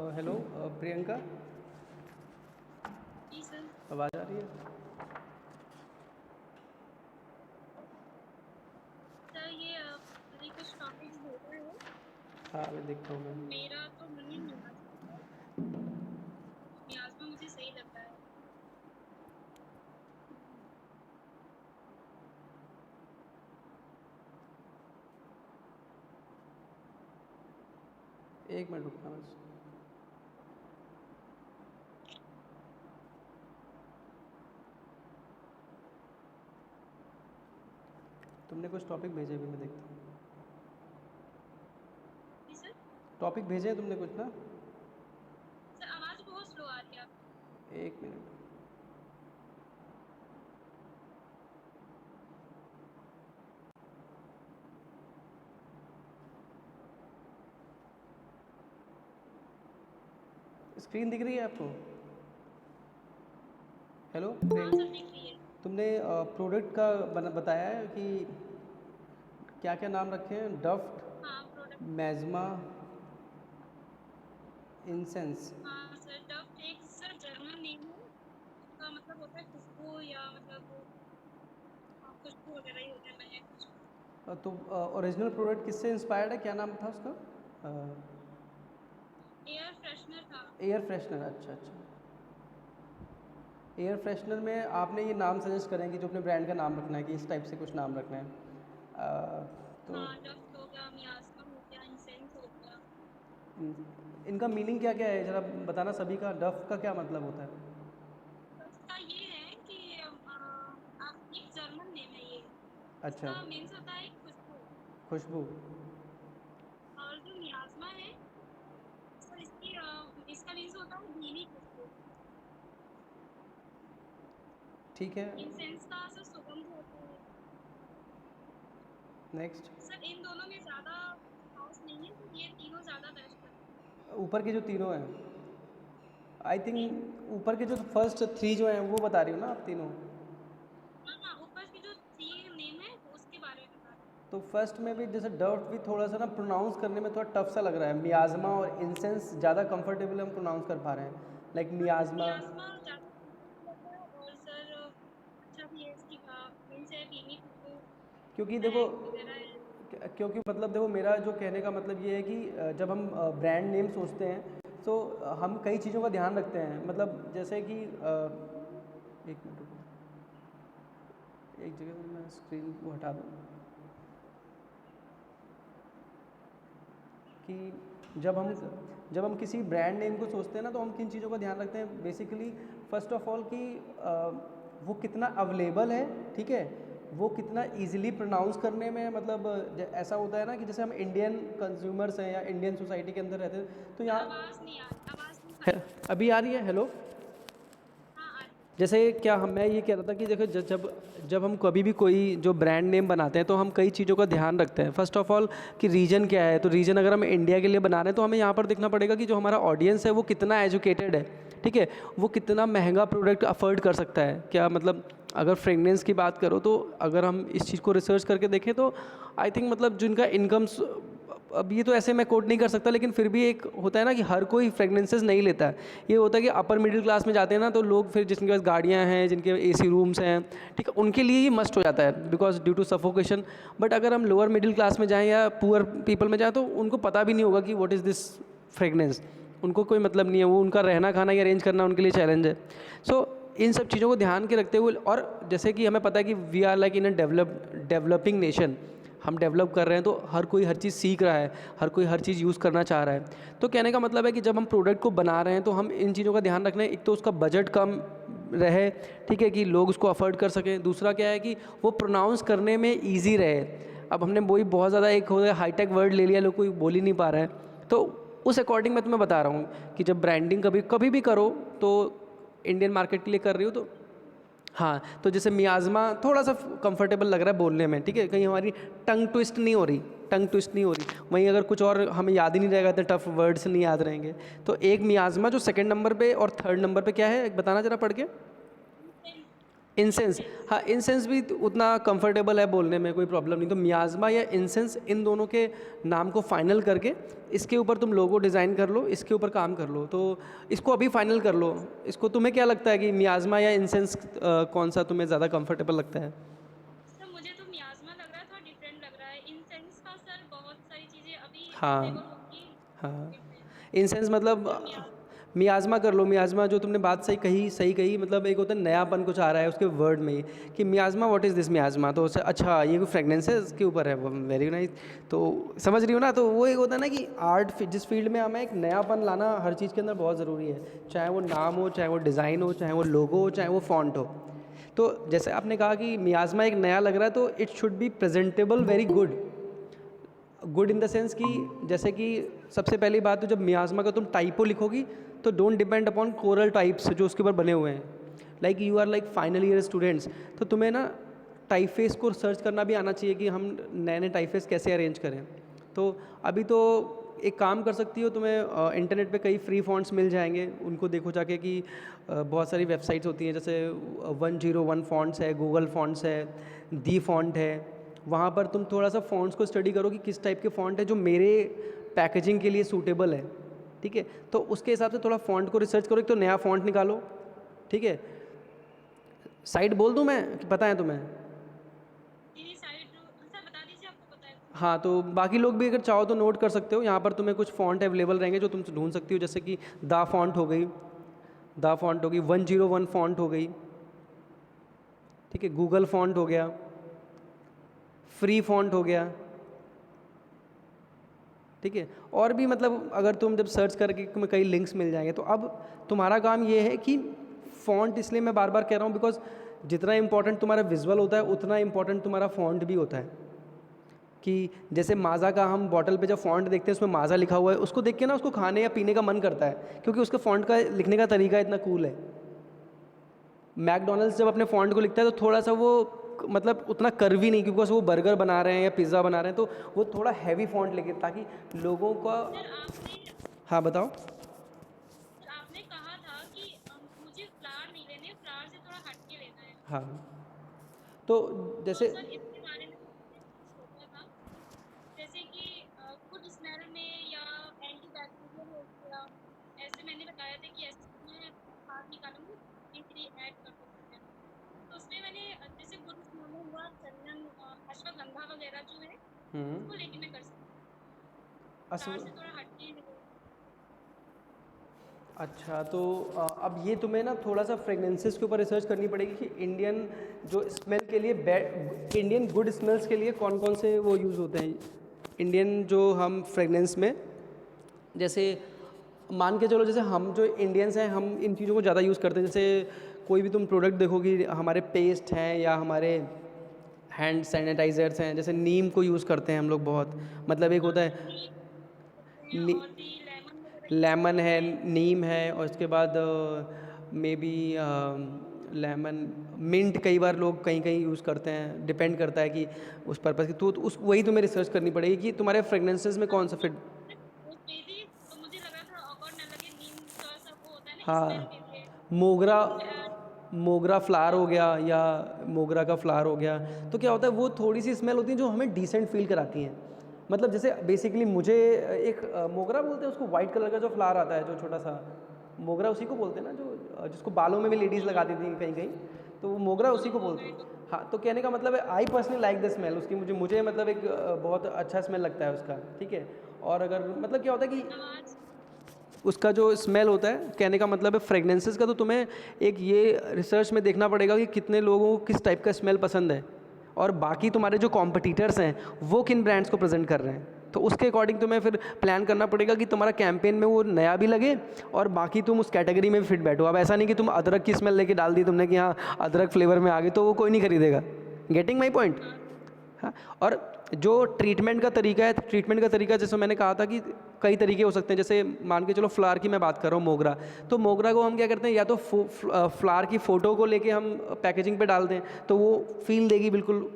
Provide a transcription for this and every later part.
Hello Priyanka, जी sir. आवाज़ आ रही है? सर ये मैंने कुछ टॉपिक्स भेजा है। हाँ, अभी देखता हूँ मैं। मेरा तो मन ही मियाज़ है। मियाज़ में मुझे सही लग रहा है। एक मिनट रुकना बस। तुमने कुछ टॉपिक भेजे भी, मैं देखता हूँ। जी सर। टॉपिक भेजे हैं तुमने कुछ ना? सर आवाज़ बहुत स्लो आ रही है आपकी। एक मिनट। स्क्रीन दिख रही है आपको? हेलो हाँ सर प्रियंका, दिख रही है। तुमने प्रोडक्ट का बताया है कि क्या क्या नाम रखे हैं? डफ्ट, हाँ प्रोडक्ट। मैज़मा, इंसेंस। हाँ सर डव एक सर जर्मन नेम है। उसका मतलब होता है खुशबू या मतलब खुशबू वगैरह ही होता है महक कुछ। तो ओरिजिनल प्रोडक्ट किससे इंस्पायर्ड है? क्या नाम था उसका? एयर फ्रेशनर था। एयर फ्रेशनर, अच्छा अच्छा। एयर फ्रेशनर में आपने ये नाम सजेस्ट करें कि जो अपने ब्रांड का नाम रखना है कि इस टाइप से कुछ नाम रखना है। तो हाँ डव हो गया, मियाज़मा हो गया, इंसेंस हो गया। इनका मीनिंग क्या क्या है, ज़रा बताना सभी का। डफ का क्या मतलब होता है? तो इसका ये है कि एक जर्मन नेम है ये। अच्छा, इसका मीन्स होता है खुशबू। खुशबू। और जो मियाज़मा है सर इसका मीन्स होता है धीमी खुशबू। ठीक है। इंसेंस का सर सुगंध होता है। नेक्स्ट। सर इन दोनों में ज़्यादा खास नहीं है, तो ये तीनों ज़्यादा बेस्ट है। ऊपर के जो तीनों हैं, आई जी। थिंक ऊपर के जो फर्स्ट थ्री जो हैं वो बता रही हो ना आप तीनों? हाँ हाँ, ऊपर की जो थ्री नेम है वो उसके बारे में बता रही तो फर्स्ट में भी जैसे डर्ट भी थोड़ा सा ना प्रोनाउंस करने में थोड़ा टफ सा लग रहा है। मियाज़मा और इंसेंस ज़्यादा कंफर्टेबल हम प्रोनाउंस कर पा रहे हैं, लाइक हूँ। हाँ सर मियाज़मा। मियाज़मा ज़्यादा कंफर्टेबल होता है और सर अच्छा भी है, इसकी मीन्स है धीमी खुशबू, क्योंकि देखो, महक वगैरह है। क्योंकि मतलब देखो, मेरा जो कहने का मतलब ये है कि जब हम ब्रांड नेम सोचते हैं तो हम कई चीज़ों का ध्यान रखते हैं। मतलब जैसे कि एक मिनट रुको, एक जगह से मैं स्क्रीन को हटा दूँ कि हाँ सर। जब हम किसी ब्रांड नेम को सोचते हैं ना, तो हम किन चीज़ों का ध्यान रखते हैं बेसिकली। फर्स्ट ऑफ ऑल कि वो कितना अवेलेबल है, ठीक है, वो कितना इजीली प्रोनाउंस करने में, मतलब ऐसा होता है ना कि जैसे हम इंडियन कंज्यूमर्स हैं या इंडियन सोसाइटी के अंदर रहते हैं तो यहाँ। आवाज़ नहीं आ रही, आवाज़ नहीं आ रही। अभी आ रही है? हेलो। हाँ आ रही है। जैसे क्या हम मैं ये कह रहा था कि देखो, जब जब हम कभी भी कोई जो ब्रांड नेम बनाते हैं तो हम कई चीज़ों का ध्यान रखते हैं। फर्स्ट ऑफ ऑल कि रीजन क्या है। तो रीजन अगर हम इंडिया के लिए बना रहे हैं तो हमें यहाँ पर देखना पड़ेगा कि जो हमारा ऑडियंस है वो कितना एजुकेटेड है, ठीक है, वो कितना महंगा प्रोडक्ट अफोर्ड कर सकता है। क्या मतलब, अगर फ्रेगनेंस की बात करो तो अगर हम इस चीज़ को रिसर्च करके देखें तो आई थिंक मतलब जिनका इनकम्स, अब ये तो ऐसे मैं कोट नहीं कर सकता, लेकिन फिर भी एक होता है ना कि हर कोई फ्रेगनेंसेस नहीं लेता है। ये होता है कि अपर मिडिल क्लास में जाते हैं ना, तो लोग फिर जिनके पास गाड़ियाँ हैं, जिनके एसी रूम्स हैं, ठीक है, उनके लिए ये मस्ट हो जाता है because due to suffocation. But अगर हम लोअर मिडिल क्लास में जाएँ या पुअर पीपल में जाएँ तो उनको पता भी नहीं होगा कि व्हाट इज़ दिस फ्रेगनेंस। उनको कोई मतलब नहीं है, वो उनका रहना खाना ही अरेंज करना उनके लिए चैलेंज है। सो इन सब चीज़ों को ध्यान के रखते हुए, और जैसे कि हमें पता है कि we are like in a developing nation, हम डेवलप कर रहे हैं तो हर कोई हर चीज़ सीख रहा है, हर कोई हर चीज़ यूज़ करना चाह रहा है। तो कहने का मतलब है कि जब हम प्रोडक्ट को बना रहे हैं तो हम इन चीज़ों का ध्यान रखना है। एक तो उसका बजट कम रहे, ठीक है, कि लोग उसको अफोर्ड कर सकें। दूसरा क्या है कि वो प्रोनाउंस करने में ईजी रहे। अब हमने वही बहुत ज़्यादा एक हो हाईटेक वर्ड ले लिया, लोग कोई बोल ही नहीं पा रहा है। तो उस अकॉर्डिंग मैं तुम्हें बता रहा हूँ कि जब ब्रांडिंग कभी कभी भी करो तो इंडियन मार्केट के लिए कर रही हो तो हाँ, तो जैसे मियाज़मा थोड़ा सा कंफर्टेबल लग रहा है बोलने में, ठीक है, कहीं हमारी टंग ट्विस्ट नहीं हो रही, टंग ट्विस्ट नहीं हो रही। वहीं अगर कुछ और हमें याद ही नहीं रहेगा तो टफ वर्ड्स नहीं याद रहेंगे। तो एक मियाज़मा जो सेकंड नंबर पे और थर्ड नंबर पे क्या है, एक बताना जरा पढ़ के। इंसेंस। इंसेंस, हाँ इंसेंस भी उतना कंफर्टेबल है बोलने में, कोई प्रॉब्लम नहीं। तो मियाज़मा या इंसेंस, इन दोनों के नाम को फाइनल करके इसके ऊपर तुम लोगो डिज़ाइन कर लो, इसके ऊपर काम कर लो। तो इसको अभी फाइनल कर लो। इसको तुम्हें क्या लगता है कि मियाज़मा या इंसेंस कौन सा तुम्हें ज़्यादा कंफर्टेबल लगता है? सर मुझे तो मियाज़मा लग रहा है, थोड़ा डिफरेंट लग रहा है। इंसेंस का सर बहुत सारी चीज़ें अभी अवेलेबल हाँ होंगी हाँ, मार्केट में, इंसेंस मतलब पर मियाज़ मियाज़मा कर लो। मियाज़मा, जो तुमने बात सही कही, मतलब एक होता है नयापन कुछ आ रहा है उसके वर्ड में ही, कि मियाज़मा व्हाट इज़ दिस मियाज़मा, तो उससे अच्छा ये कोई फ्रेगनेंस है इसके ऊपर है, वेरी नाइस। तो समझ रही हो ना? तो वो एक होता है ना कि आर्ट जिस फील्ड में हमें एक नयापन लाना हर चीज़ के अंदर बहुत ज़रूरी है, चाहे वो नाम हो, चाहे वो डिज़ाइन हो, चाहे वो लोगो हो, चाहे वो फॉन्ट हो। तो जैसे आपने कहा कि मियाज़मा एक नया लग रहा है, तो it should be presentable very good. Good in the sense कि जैसे कि सबसे पहली बात, तो जब मियाज़मा का तुम टाइपो लिखोगी तो don't depend upon coral types जो उसके ऊपर बने हुए हैं। Like you are like final year students, तो तुम्हें ना टाइपफेस को सर्च करना भी आना चाहिए कि हम नए नए टाइपफेस कैसे अरेंज करें। तो अभी तो एक काम कर सकती हो, तुम्हें इंटरनेट पे कई फ्री फॉन्ट्स मिल जाएंगे, उनको देखो जाके कि बहुत सारी वेबसाइट्स होती हैं, जैसे 101 फॉन्ट्स है, गूगल फॉन्ट्स है, दी फॉन्ट है। वहाँ पर तुम थोड़ा सा फ़ॉन्ट्स को स्टडी करो कि किस टाइप के फ़ॉन्ट है जो मेरे पैकेजिंग के लिए सूटेबल है, ठीक है। तो उसके हिसाब से थोड़ा फ़ॉन्ट को रिसर्च करो, एक तो नया फ़ॉन्ट निकालो, ठीक है। साइट बोल दूँ मैं कि पता है तुम्हें? जी साइड सर बता दीजिए, आपको पता है तो। हाँ, तो बाकी लोग भी अगर चाहो तो नोट कर सकते हो, यहाँ पर तुम्हें कुछ फ़ॉन्ट अवेलेबल रहेंगे जो तुम ढूंढ सकती हो, जैसे कि द फॉन्ट हो गई, 101 फॉन्ट हो गई, ठीक है, गूगल फॉन्ट हो गया, फ्री फॉन्ट हो गया, ठीक है। और भी मतलब अगर तुम जब सर्च करके तुम्हें कई लिंक्स मिल जाएंगे। तो अब तुम्हारा काम ये है कि फ़ॉन्ट, इसलिए मैं बार बार कह रहा हूँ बिकॉज जितना इंपॉर्टेंट तुम्हारा विजुअल होता है उतना इंपॉर्टेंट तुम्हारा फ़ॉन्ट भी होता है। कि जैसे माज़ा का हम बॉटल पे जब फ़ॉन्ट देखते हैं उसमें माज़ा लिखा हुआ है, उसको देख के ना उसको खाने या पीने का मन करता है, क्योंकि उसके फ़ॉन्ट का लिखने का तरीका इतना कूल है। मैकडोनल्ड्स जब अपने फ़ॉन्ट को लिखता है तो थोड़ा सा वो मतलब उतना कर्वी नहीं, क्योंकि वो बर्गर बना रहे हैं या पिज़्ज़ा बना रहे हैं, तो वो थोड़ा हैवी फ़ॉन्ट लिखे ताकि लोगों का। सर आपने हाँ बताओ। सर आपने कहा था कि मुझे फ्लावर नहीं लेने, फ्लावर से थोड़ा हट के लेना है। हाँ, तो तो जैसे सर इसके बारे में मैंने सोचा था, जैसे कि गुड स्मेल में या एंटी बैक्टीरियल हो गया, ऐसे मैंने बताया था कि ऐसे मैं खाद निकालूंगी इसलिए ऐड कर सकते हैं। तो उसमें मैंने जैसे गुड स्मेल में हुआ चंदन, अश्वगंधा वगैरह जो है उसको लेके मैं कर सकती हूँ, अस फ्लावर से थोड़ा हट के निकल। अच्छा, तो अब ये तुम्हें ना थोड़ा सा फ्रेगनेंसेस के ऊपर रिसर्च करनी पड़ेगी कि इंडियन जो स्मेल के लिए इंडियन गुड स्मेल्स के लिए कौन कौन से वो यूज़ होते हैं इंडियन जो हम फ्रेगनेंस में। जैसे मान के चलो, जैसे हम जो इंडियंस हैं हम इन चीज़ों को ज़्यादा यूज़ करते हैं। जैसे कोई भी तुम प्रोडक्ट देखोगी, हमारे पेस्ट हैं या हमारे हैंड सैनिटाइज़र्स हैं, जैसे नीम को यूज़ करते हैं हम लोग बहुत। मतलब एक हाँ होता सर है नीम सकते हैं और भी लेमन वगैरह यूज़ कर लेमन है, सकते हैं। नीम है, और उसके बाद मे बी लेमन, मिंट कई बार लोग कहीं कहीं यूज़ करते हैं, डिपेंड करता है कि उस पर्पज़ की। तो उस वही तुम्हें रिसर्च करनी पड़ेगी कि तुम्हारे फ्रेगनेंसेस में कौन सा फिट। मैं सोच रही थी, तो मुझे लगा थोड़ा ऑकवर्ड ना लगे, नीम का सा वो होता है ना स्मेल हाँ, के लिए, तो मोगरा, वो ऐड। मोगरा फ्लावर हो गया या मोगरा का फ्लावर हो गया। तो क्या होता है, वो थोड़ी सी स्मेल होती है जो हमें डिसेंट फील कराती हैं। मतलब जैसे बेसिकली मुझे एक मोगरा बोलते हैं उसको, वाइट कलर का जो फ्लावर आता है जो छोटा सा, मोगरा उसी को बोलते हैं ना, जो जिसको बालों में भी लेडीज़ लगाती थी कहीं कहीं, तो वो मोगरा उसी हाँ को हाँ बोलते मैं हैं। हाँ, तो कहने का मतलब है I personally like the smell उसकी, मुझे मतलब एक बहुत अच्छा स्मेल लगता है उसका, ठीक है। और अगर मतलब क्या होता है कि आवाज़। उसका जो स्मेल होता है, कहने का मतलब है फ्रेगनेंसेस का, तो तुम्हें एक ये रिसर्च में देखना पड़ेगा कि कितने लोगों को किस टाइप का स्मेल पसंद है, और बाकी तुम्हारे जो कॉम्पिटिटर्स हैं वो किन ब्रांड्स को प्रेजेंट कर रहे हैं। तो उसके अकॉर्डिंग तुम्हें फिर प्लान करना पड़ेगा कि तुम्हारा कैंपेन में वो नया भी लगे और बाकी तुम उस कैटेगरी में भी फिट बैठो। अब ऐसा नहीं कि तुम अदरक की स्मेल लेके डाल दी तुमने कि हाँ अदरक फ्लेवर में आ गई, तो वो कोई नहीं खरीदेगा। Getting my point? हाँ हाँ, और जो ट्रीटमेंट का तरीका है, ट्रीटमेंट का तरीका जैसे मैंने कहा था कि कई तरीके हो सकते हैं। जैसे मान के चलो फ्लावर की मैं बात कर रहा हूँ, मोगरा, तो मोगरा को हम क्या करते हैं, या तो फ्लावर की फ़ोटो को लेके हम पैकेजिंग पे डाल दें तो वो फील देगी बिल्कुल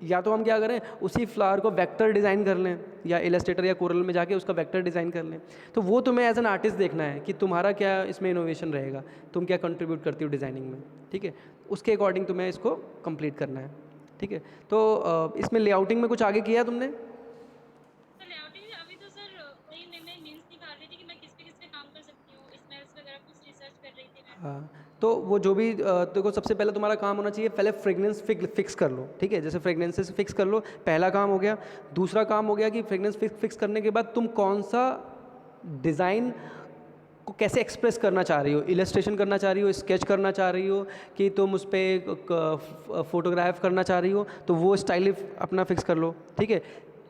या तो हम क्या करें, उसी फ्लावर को वेक्टर डिज़ाइन कर लें, या इलस्ट्रेटर या कोरल में जाके उसका वेक्टर डिज़ाइन कर लें। तो वो तुम्हें एज एन आर्टिस्ट देखना है कि तुम्हारा क्या इसमें इनोवेशन रहेगा, तुम क्या कंट्रीब्यूट करती हो डिज़ाइनिंग में, ठीक है। उसके अकॉर्डिंग तुम्हें इसको कंप्लीट करना है, ठीक है। तो इसमें लेआउटिंग में कुछ आगे किया है तुमने? तो लेआउटिंग में अभी तो सर वही मैं मीन्स निकाल रही थी कि मैं किस पे काम कर सकती हूँ, स्मेल्स वगैरह कुछ रिसर्च कर रही थी मैं। हाँ, तो वो जो भी देखो, सबसे पहले तुम्हारा काम होना चाहिए, पहले फ्रेगनेंस फिक्स कर लो, ठीक है। जैसे फ्रेगनेंसेस फिक्स कर लो, पहला काम हो गया। दूसरा काम हो गया कि फ्रेगनेंस फिक्स करने के बाद तुम कौन सा डिज़ाइन को कैसे एक्सप्रेस करना चाह रही हो, इलस्ट्रेशन करना चाह रही हो, स्केच करना चाह रही हो, कि तुम उस पर फोटोग्राफ करना चाह रही हो, तो वो स्टाइल अपना फिक्स कर लो, ठीक है। तो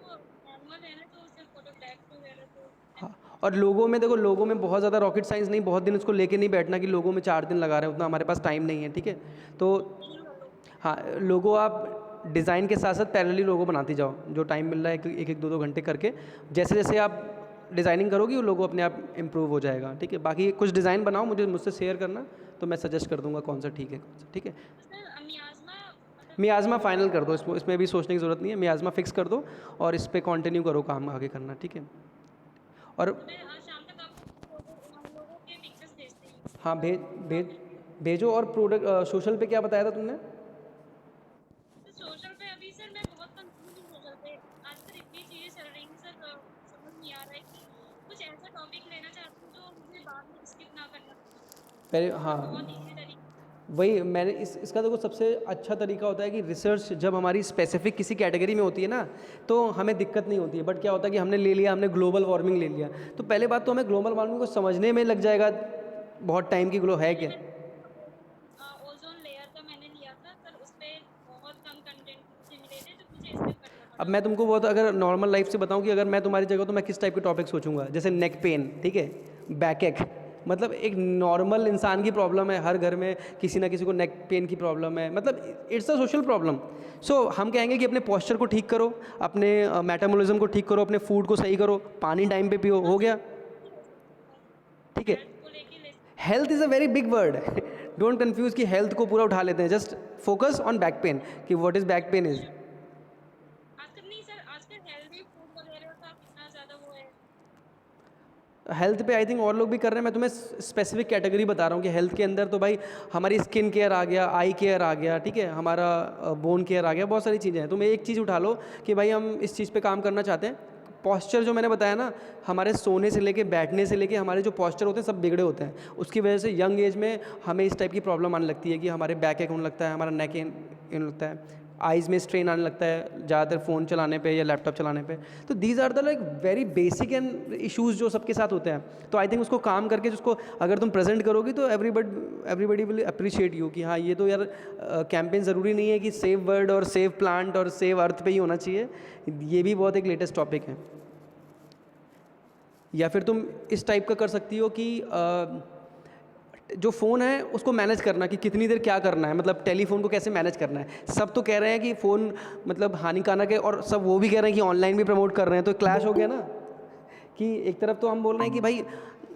नॉर्मल है ना, तो सिर्फ फोटोग्राफ्स वगैरह तो हाँ, और लोगों में देखो, लोगों में बहुत ज़्यादा रॉकेट साइंस नहीं, बहुत दिन उसको लेके नहीं बैठना कि लोगों में 4 दिन लगा रहे हैं, उतना हमारे पास टाइम नहीं है, ठीक है। तो शुरू कर लो। हाँ, लोगो आप डिज़ाइन के साथ साथ पैरेलली लोगो बनाती जाओ, जो टाइम मिल रहा है, एक 2 घंटे करके। जैसे जैसे आप डिज़ाइनिंग करोगी वो लोगो अपने आप इम्प्रूव हो जाएगा, ठीक है। बाकी कुछ डिज़ाइन बनाओ, मुझसे शेयर करना, तो मैं सजेस्ट कर दूंगा कौन सा ठीक है, कौन सा, ठीक है। तो सर मियाज़मा मतलब मियाज़मा फाइनल कर दो, इसमें भी सोचने की ज़रूरत नहीं है, मियाज़मा फिक्स कर दो और इस पर कंटिन्यू करो काम आगे करना, ठीक है। और तो मैं आज शाम तक आपको लोगों के पिक्चर्स भेजती हूँ। हाँ, भेज भेज टॉपिक भेजो। और प्रोडक्ट सोशल पे क्या बताया था तुमने? तो सोशल पे अभी सर मैं बहुत कंफ्यूज हूँ सोशल पे। आजकल इतनी चीज़ें चल रही हैं सर, समझ नहीं आ रहा है कि कुछ ऐसा टॉपिक लेना चाहती हूँ जो मुझे बाद में स्किप ना करना पहले और हाँ, बहुत ईजी तरीके। वही मैंने इसका देखो, सबसे अच्छा तरीका होता है कि रिसर्च जब हमारी स्पेसिफिक किसी कैटेगरी में होती है ना, तो हमें दिक्कत नहीं होती है। बट क्या होता है कि हमने ले लिया, हमने ग्लोबल वार्मिंग ले लिया, तो पहले बात तो हमें ग्लोबल वार्मिंग को समझने में लग जाएगा बहुत टाइम की, ग्लो है पहले क्या। मैं ओजोन लेयर का मैंने लिया था सर, उस पे बहुत कम कंटेंट मुझे मिले थे जो मुझे स्किप करना अब पड़ा। मैं तुमको बहुत, अगर नॉर्मल लाइफ से बताऊं कि अगर मैं तुम्हारी जगह, तो मैं किस टाइप के टॉपिक सोचूंगा, जैसे नेक पेन, ठीक है, बैक एक, मतलब एक नॉर्मल इंसान की प्रॉब्लम है, हर घर में किसी ना किसी को नेक पेन की प्रॉब्लम है, मतलब इट्स अ सोशल प्रॉब्लम। सो हम कहेंगे कि अपने पोस्चर को ठीक करो, अपने मेटाबॉलिज्म को ठीक करो, अपने फूड को सही करो, पानी टाइम पे पियो, हाँ हो सर, गया, ले सकते हैं, ठीक है। हेल्थ को लेके ले सकते health is a very big word, don't confuse कि हेल्थ को पूरा उठा लेते हैं, just focus on back pain, कि what is back pain is. हैं। आजकल नहीं सर, आजकल हेल्दी फूड वगैरह का कितना ज़्यादा वो है। हेल्थ पे आई थिंक और लोग भी कर रहे हैं, मैं तुम्हें स्पेसिफिक कैटेगरी बता रहा हूँ कि हेल्थ के अंदर तो भाई हमारी स्किन केयर आ गया, आई केयर आ गया, ठीक है, हमारा बोन केयर आ गया, बहुत सारी चीज़ें हैं। तुम एक चीज़ उठा लो कि भाई हम इस चीज़ पे काम करना चाहते हैं। पॉस्चर जो मैंने बताया ना, हमारे सोने से लेके बैठने से लेके हमारे जो पॉस्चर होते हैं सब बिगड़े होते हैं, उसकी वजह से यंग एज में हमें इस टाइप की प्रॉब्लम आने लगती है कि हमारे बैक एक होने लगता है, हमारा नेक इन लगता है, आइज़ में स्ट्रेन आने लगता है ज़्यादातर फ़ोन चलाने पे या लैपटॉप चलाने पे। तो these are the like very basic and issues जो सबके साथ होते हैं। तो आई थिंक उसको काम करके, जिसको अगर तुम प्रेजेंट करोगी तो एवरीबडी विल अप्रिशिएट यू कि हाँ, ये तो यार कैंपेन ज़रूरी नहीं है कि सेव वर्ल्ड और सेव प्लांट और सेव अर्थ पे ही होना चाहिए, ये भी बहुत एक लेटेस्ट टॉपिक है। या फिर तुम इस टाइप का कर सकती हो कि जो फ़ोन है उसको मैनेज करना, कि कितनी देर क्या करना है, मतलब टेलीफोन को कैसे मैनेज करना है। सब तो कह रहे हैं कि फ़ोन मतलब हानिकारक है, और सब वो भी कह रहे हैं कि ऑनलाइन भी प्रमोट कर रहे हैं, तो क्लैश हो गया ना, कि एक तरफ तो हम बोल रहे हैं कि भाई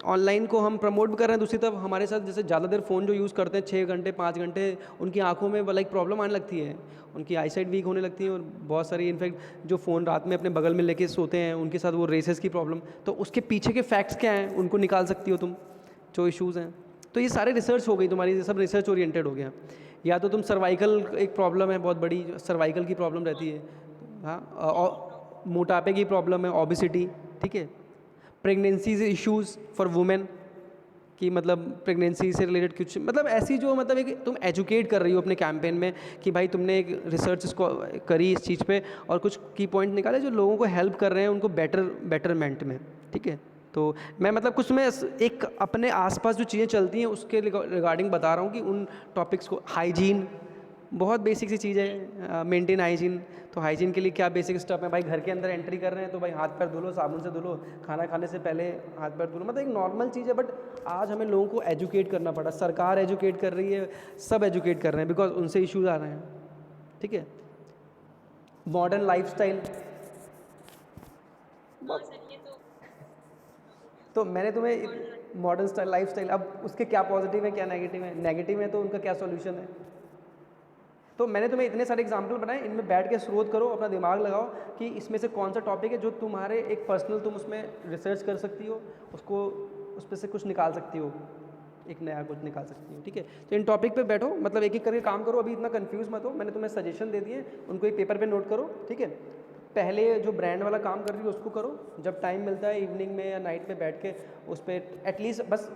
ऑनलाइन को हम प्रमोट भी कर रहे हैं, दूसरी तरफ हमारे साथ जैसे ज़्यादा देर फ़ोन जो यूज़ करते हैं 6 घंटे 5 घंटे, उनकी आंखों में लाइक प्रॉब्लम आने लगती है, उनकी आईसाइट वीक होने लगती है, और बहुत सारी इनफैक्ट जो फ़ोन रात में अपने बगल में लेके सोते हैं उनके साथ वो रेसेस की प्रॉब्लम। तो उसके पीछे के फैक्ट्स क्या हैं, उनको निकाल सकती हो तुम, जो इश्यूज़ हैं। तो ये सारे रिसर्च हो गई तुम्हारी, ये सब रिसर्च ओरिएंटेड हो गया। या तो तुम सर्वाइकल, एक प्रॉब्लम है बहुत बड़ी, सर्वाइकल की प्रॉब्लम रहती है, हाँ, और मोटापे की प्रॉब्लम है, ओबिसिटी, ठीक है। प्रेगनेंसीज इश्यूज़ फॉर वुमेन, कि मतलब प्रेगनेंसी से रिलेटेड कुछ, मतलब ऐसी जो, मतलब एक तुम एजुकेट कर रही हो अपने कैंपेन में, कि भाई तुमने एक रिसर्च इसको करी इस चीज़ पे, और कुछ की पॉइंट निकाले जो लोगों को हेल्प कर रहे हैं उनको बेटरमेंट में, ठीक है। तो मैं मतलब कुछ मैं एक अपने आसपास जो चीज़ें चलती हैं उसके रिगार्डिंग बता रहा हूँ कि उन टॉपिक्स को, हाइजीन बहुत बेसिक सी चीज़ है, मेंटेन हाइजीन। तो हाइजीन के लिए क्या बेसिक स्टेप है भाई, घर के अंदर एंट्री कर रहे हैं तो भाई हाथ पैर धो लो, साबुन से धो लो, खाना खाने से पहले हाथ पैर धो लो, मतलब एक नॉर्मल चीज़ है। बट आज हमें लोगों को एजुकेट करना पड़ा, सरकार एजुकेट कर रही है, सब एजुकेट कर रहे हैं, बिकॉज उनसे इश्यूज आ रहे हैं, ठीक है। मॉडर्न लाइफस्टाइल, हाँ सर, ये तो मैंने तुम्हें मॉडर्न मॉडर्न स्टाइल लाइफस्टाइल, अब उसके क्या पॉजिटिव है क्या नेगेटिव है, नेगेटिव है तो उनका क्या सॉल्यूशन है। तो मैंने तुम्हें इतने सारे एग्जाम्पल बनाए, इनमें बैठ के स्रोत करो, अपना दिमाग लगाओ कि इसमें से कौन सा टॉपिक है जो तुम्हारे एक पर्सनल तुम उसमें रिसर्च कर सकती हो, उसको उस पर से कुछ निकाल सकती हो, एक नया कुछ निकाल सकती हो। ठीक है, तो इन टॉपिक पे बैठो, मतलब एक एक करके काम करो, अभी इतना कंफ्यूज मत हो। मैंने तुम्हें सजेशन दे दिए, उनको एक पेपर पे नोट करो। ठीक है, पहले जो ब्रांड वाला काम कर रही हो उसको करो, जब टाइम मिलता है इवनिंग में या नाइट में बैठ के उस पर एटलीस्ट बस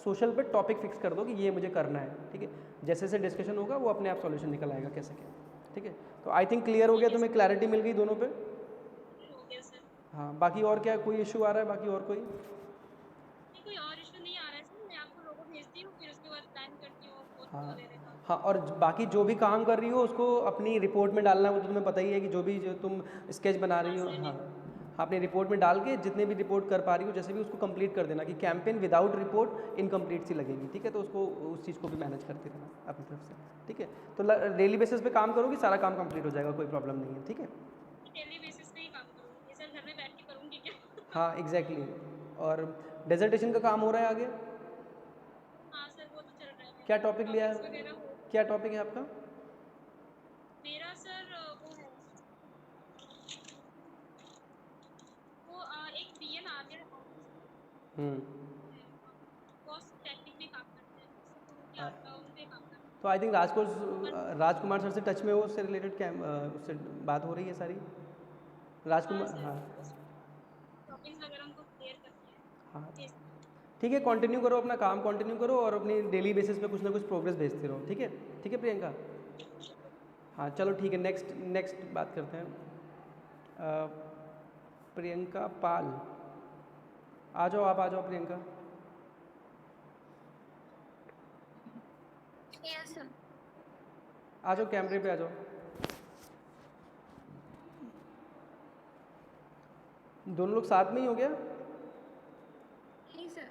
सोशल पे टॉपिक फिक्स कर दो कि ये मुझे करना है। ठीक है, जैसे जैसे डिस्कशन होगा वो अपने आप सॉल्यूशन निकल आएगा कैसे क्या। ठीक है, तो आई थिंक क्लियर हो गया, ठीक है तुम्हें सर, क्लैरिटी मिल गई दोनों पे। हो गया सर। हाँ, बाकी और क्या कोई इशू आ रहा है, बाकी और कोई? नहीं, कोई और इशू नहीं आ रहा है सर, मैं आपको लोगो भेजती हूँ, फिर उसके बाद प्लान करती हूँ फोटो हाँ वगैरह का। हाँ, और बाकी जो भी काम कर रही हो उसको अपनी रिपोर्ट में डालना, वो तो तुम्हें पता ही है कि जो तुम स्केच बना हाँ रही हो। सर, हाँ हाँ, अपनी रिपोर्ट में डाल के जितने भी रिपोर्ट कर पा रही हो जैसे भी उसको कंप्लीट कर देना, कि कैंपेन विदाउट रिपोर्ट इनकम्प्लीट सी लगेगी। ठीक है, तो उसको उस चीज़ को भी मैनेज करते रहना अपनी तरफ से। ठीक है, तो डेली बेसिस पे काम करोगी, सारा काम कंप्लीट हो जाएगा, कोई प्रॉब्लम नहीं है। ठीक है, डेली बेसिस पे ही काम करूँगी सर, घर में बैठ के करूँगी क्या? हाँ एग्जैक्टली और डेजर्टेशन का काम हो रहा है आगे? हाँ सर, वो तो चल रहा है क्या मेरा, टॉपिक लिया टॉपिक्स है, वगैरह हो। क्या टॉपिक है आपका? मेरा सर वो है, वो एक पीएन आ गया ऑफिस में, हम्म। कॉस्ट टेक्निक में काम करते हैं, तो क्या उन पे काम करते तो आई थिंक हैं। राजकुमार सर से टच में हो, उससे रिलेटेड क्या उससे बात हो रही है सारी? हाँ राजकुमार, सर, हाँ उस टॉपिक्स वगैरह उनको क्लियर करके हाँ। भेजती ठीक है, कंटिन्यू करो अपना काम, कंटिन्यू करो और अपनी डेली बेसिस पे कुछ ना कुछ प्रोग्रेस भेजते रहो। ठीक है, ठीक है प्रियंका। हाँ चलो ठीक है, नेक्स्ट नेक्स्ट बात करते हैं। प्रियंका पाल, आ जाओ, आप आ जाओ प्रियंका। हूँ। Yes sir. आ जाओ, कैमरे पे आ जाओ। दोनों लोग साथ में ही हो गया? नहीं सर,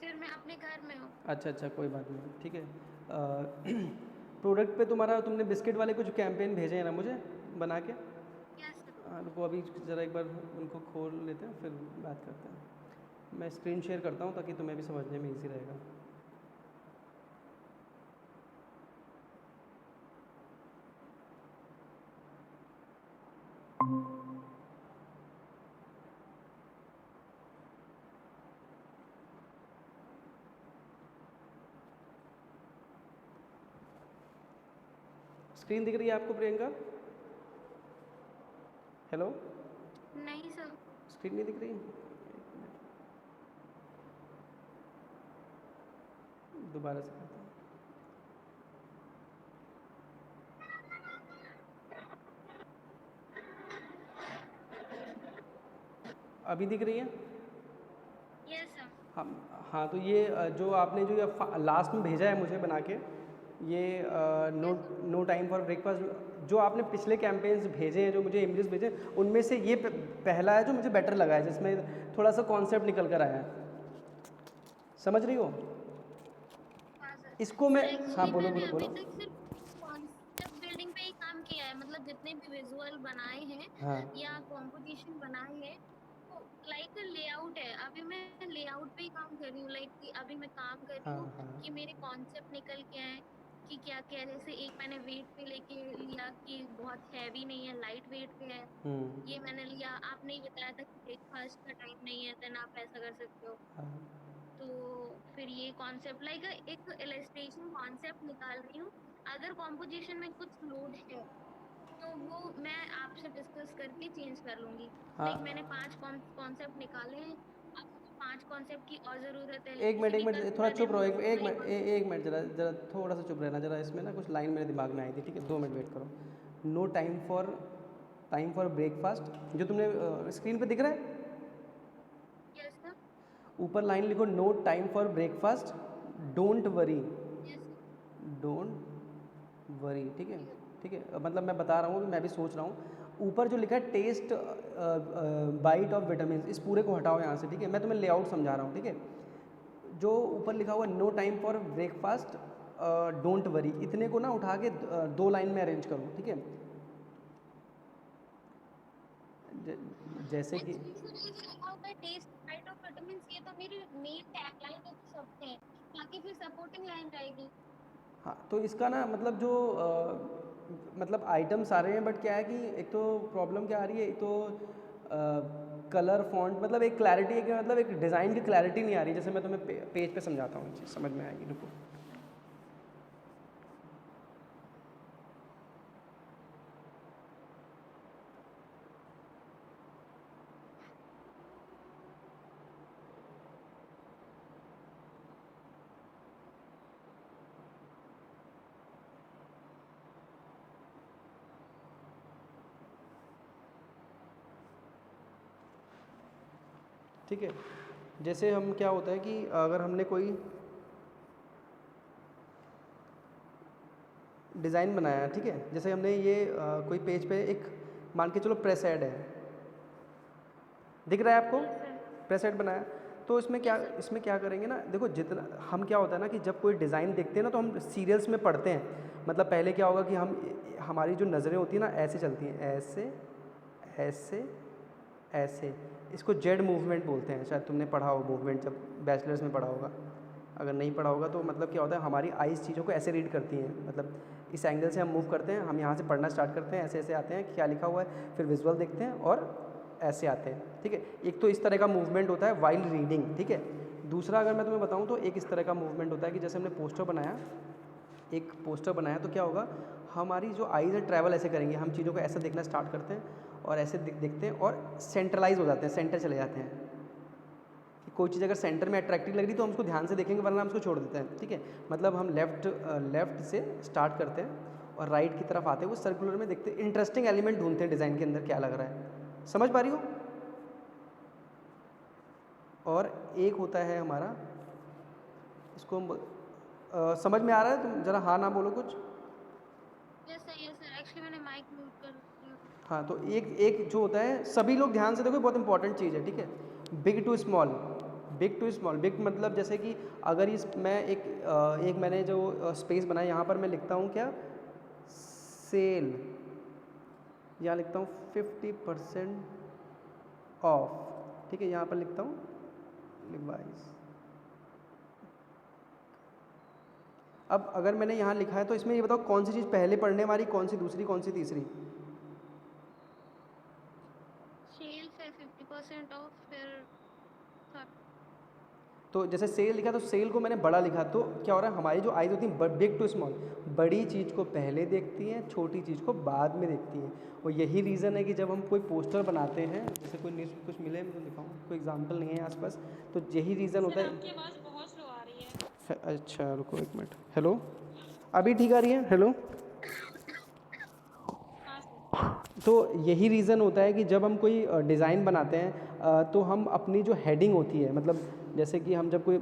सर मैं अपने घर में हूँ। अच्छा अच्छा, कोई बात नहीं, ठीक है। प्रोडक्ट पे तुम्हारा, तुमने बिस्किट वाले कुछ कैंपेन भेजे हैं ना मुझे बना के? Yes sir. हाँ, रुको अभी ज़रा एक बार उनको खोल लेते हैं, फिर बात करते हैं। मैं स्क्रीन शेयर करता हूँ ताकि तुम्हें भी समझने में इजी रहेगा। स्क्रीन दिख रही है आपको प्रियंका? हेलो, नहीं सर। स्क्रीन नहीं दिख रही? दोबारा से करता हूँ। अभी दिख रही है? Yes sir. हाँ हाँ, तो ये जो आपने जो ये लास्ट में भेजा है मुझे बना के, ये no no time for breakfast, जो आपने पिछले कैंपेन्स भेजे हैं, जो मुझे इमेजेस भेजे हैं, उनमें से ये पहला है जो मुझे बेटर लगा है, जिसमें थोड़ा सा कॉन्सेप्ट निकल कर आया है। समझ रही हो? हाँ सर। इसको मैं, सर हाँ एक्चुअली बोलो मैंने बोलो अभी बोलो। तक सिर्फ कॉन्सेप्ट बिल्डिंग पे ही काम किया है, मतलब जितने भी विजुअल बनाए हैं हाँ या कॉम्पोजिशन बनाए हैं, तो लाइक लेआउट है। अभी मैं लेआउट पे ही काम कर रही हूँ, लाइक कि अभी मैं काम कर रही हाँ हूँ हाँ। कि मेरे कॉन्सेप्ट निकल के आए कि क्या क्या, जैसे एक मैंने वेट पे लेके लिया कि बहुत हैवी नहीं है, लाइट वेट पे है, ये मैंने लिया। आपने ही बताया था कि ब्रेकफास्ट का टाइम नहीं है, देन आप ऐसा कर सकते हो। हाँ तो फिर ये कॉन्सेप्ट लाइक एक इलस्ट्रेशन कॉन्सेप्ट निकाल रही हूँ। अगर कॉम्पोजिशन में कुछ लोड है तो वो मैं आपसे डिस्कस करके चेंज कर लूंगी। लाइक मैंने हाँ। 5 कॉन्सेप्ट निकाले हैं, अब मुझे 5 कॉन्सेप्ट की और जरूरत है, एक इसीलिए कल मिनट थोड़ा पूरा चुप दिन रहो, वही कॉन्सेप्ट। एक मिनट, जरा जरा थोड़ा सा चुप रहना जरा, इसमें ना कुछ लाइन मेरे दिमाग में आई थी। ठीक है, 2 मिनट वेट करो। नो टाइम फॉर ब्रेकफास्ट, जो तुमने स्क्रीन पे दिख रहा है, यस सर। ऊपर लाइन लिखो, no time for breakfast, don't worry, yes don't worry. ठीक है, सर। ठीक है, मतलब मैं बता रहा हूँ, मैं भी सोच रहा हूँ। ऊपर जो लिखा है टेस्ट बाइट ऑफ विटामिन, इस पूरे को हटाओ यहाँ से। ठीक है, मैं तुम्हें लेआउट समझा रहा हूँ। ठीक है, जो ऊपर लिखा हुआ no time for breakfast don't worry, इतने को ना उठा के 2 लाइन में अरेंज करो। ठीक है, जैसे कि एक्चुअली सर ये जो लिखा होता है टेस्ट बाइट ऑफ विटामिन, ये तो मेरी मेन टैगलाइन है तो शब्द है। बाकी फिर सपोर्टिंग लाइन रहेगी। हाँ, तो इसका ना मतलब जो मतलब आइटम सारे हैं, बट क्या है कि एक तो प्रॉब्लम क्या आ रही है, एक तो कलर फॉन्ट मतलब एक क्लैरिटी है कि मतलब एक डिज़ाइन की क्लैरिटी नहीं आ रही। जैसे मैं तुम्हें पेज पे समझाता हूँ, चीज़ समझ में आएगी, रुको। ठीक है, जैसे हम क्या होता है कि अगर हमने कोई डिज़ाइन बनाया, ठीक है, जैसे हमने ये कोई पेज पे एक मान के चलो प्रेस ऐड है, दिख रहा है आपको, यस सर। प्रेस ऐड बनाया। तो यस सर। इसमें क्या करेंगे ना, देखो जितना हम क्या होता है ना कि जब कोई डिज़ाइन देखते हैं ना तो हम सीरियल्स में पढ़ते हैं। मतलब पहले क्या होगा कि हम हमारी जो नज़रें होती हैं ना ऐसे चलती हैं, ऐसे ऐसे ऐसे, इसको जेड मूवमेंट बोलते हैं। शायद तुमने पढ़ा हो मूवमेंट, जब बैचलर्स में पढ़ा होगा। अगर नहीं पढ़ा होगा तो मतलब क्या होता है, हमारी आइज़ चीज़ों को ऐसे रीड करती हैं। मतलब इस एंगल से हम मूव करते हैं, हम यहाँ से पढ़ना स्टार्ट करते हैं, ऐसे ऐसे आते हैं क्या लिखा हुआ है, फिर विजुअल देखते हैं और ऐसे आते हैं। ठीक है, एक तो इस तरह का मूवमेंट होता है वाइल रीडिंग। ठीक है, दूसरा अगर मैं तुम्हें बताऊँ तो एक इस तरह का मूवमेंट होता है कि जैसे हमने पोस्टर बनाया, एक पोस्टर बनाया तो क्या होगा, हमारी जो आईज़ है ट्रैवल ऐसे करेंगे, हम चीज़ों को ऐसे देखना स्टार्ट करते हैं और ऐसे देखते हैं और सेंट्रलाइज हो जाते हैं, सेंटर चले जाते हैं। कि कोई चीज़ अगर सेंटर में अट्रैक्टिव लग रही तो हम उसको ध्यान से देखेंगे, वरना हम उसको छोड़ देते हैं। ठीक है, मतलब हम लेफ़्ट से स्टार्ट करते हैं और राइट की तरफ आते हैं, वो सर्कुलर में देखते हैं, इंटरेस्टिंग एलिमेंट ढूंढते हैं डिज़ाइन के अंदर क्या लग रहा है। समझ पा रही हो? और एक होता है हमारा, इसको हम समझ में आ रहा है? तुम ज़रा हाँ ना बोलो कुछ। यस सर, एक्चुअली मैंने माइक म्यूट कर दिया था। हाँ, तो एक एक जो होता है, सभी लोग ध्यान से देखो, बहुत इंपॉर्टेंट चीज़ है। ठीक है, big to small, big to small. Big मतलब जैसे कि अगर इस मैं एक मैंने जो स्पेस बनाया, यहाँ पर मैं लिखता हूँ क्या, सेल, यहाँ लिखता हूँ 50% ऑफ। ठीक है, यहाँ पर लिखता हूँ लिवाइस। अब अगर मैंने यहाँ लिखा है तो इसमें ये बताओ कौन सी चीज़ पहले पढ़ने वाली, कौन सी दूसरी, कौन सी तीसरी? सेल फिर 50% ऑफ फिर थर्ड। तो जैसे सेल लिखा तो सेल को मैंने बड़ा लिखा, तो क्या हो रहा है, हमारी जो आइज़ होती हैं बिग टू स्मॉल, बड़ी चीज़ को पहले देखती हैं, छोटी चीज़ को बाद में देखती हैं। और यही रीज़न है कि जब हम कोई पोस्टर बनाते हैं, जैसे कोई न्यूज़ कुछ मिले मैं तो दिखाऊँ, कोई एग्जांपल नहीं है आसपास, तो यही रीज़न होता सर है। आपकी आवाज़ बहुत स्लो आ रही है। अच्छा रुको एक मिनट, हेलो, अभी ठीक आ रही है? हेलो। हाँ सर। तो यही रीज़न होता है कि जब हम कोई डिज़ाइन बनाते हैं तो हम अपनी जो हेडिंग होती है, मतलब जैसे कि हम जब कोई